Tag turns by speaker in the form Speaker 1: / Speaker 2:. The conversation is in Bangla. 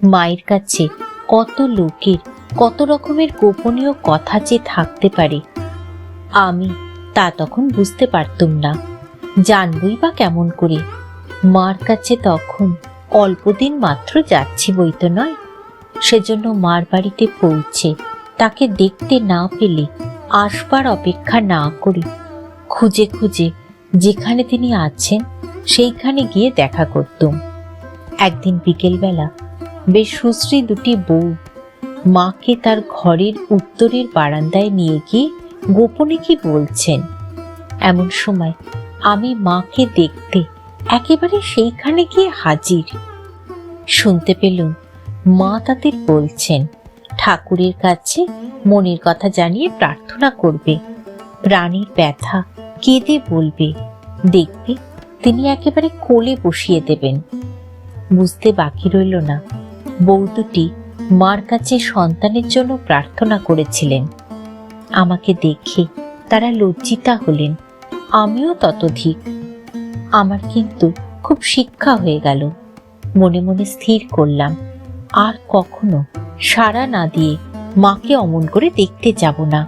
Speaker 1: মায়ের কাছে কত লোকের কত রকমের গোপনীয় কথা যে থাকতে পারে আমি তা তখন বুঝতে পারতুম না। জানবই বা কেমন করে? মার কাছে তখন অল্পদিন মাত্র যাচ্ছি বই তো নয়। সেজন্য মার বাড়িতে পৌঁছে তাকে দেখতে না পেলে আসবার অপেক্ষা না করে খুঁজে খুঁজে যেখানে তিনি আছেন সেইখানে গিয়ে দেখা করতুম। একদিন বিকেলবেলা বেশ সুশ্রী দুটি বউ মাকে তার ঘরের উত্তরের বারান্দায় নিয়ে গিয়ে গোপনে কি বলছেন। এমন সময় আমি মাকে দেখতে একেবারে সেইখানে গিয়ে হাজির। শুনতে পেলুম মা তাদের বলছেন ঠাকুরের কাছে মনের কথা জানিয়ে প্রার্থনা করবে, প্রাণীর ব্যথা কেঁদে বলবে, দেখবে তিনি একেবারে কোলে বসিয়ে দেবেন। বুঝতে বাকি রইল না বউ দুটি মার কাছে সন্তানের জন্য প্রার্থনা করেছিলেন। আমাকে দেখে তারা লজ্জিতা হলেন, আমিও ততোধিক। আমার কিন্তু খুব শিক্ষা হয়ে গেল। মনে মনে স্থির করলাম আর কখনো সাড়া না দিয়ে মাকে অমন করে দেখতে যাব না।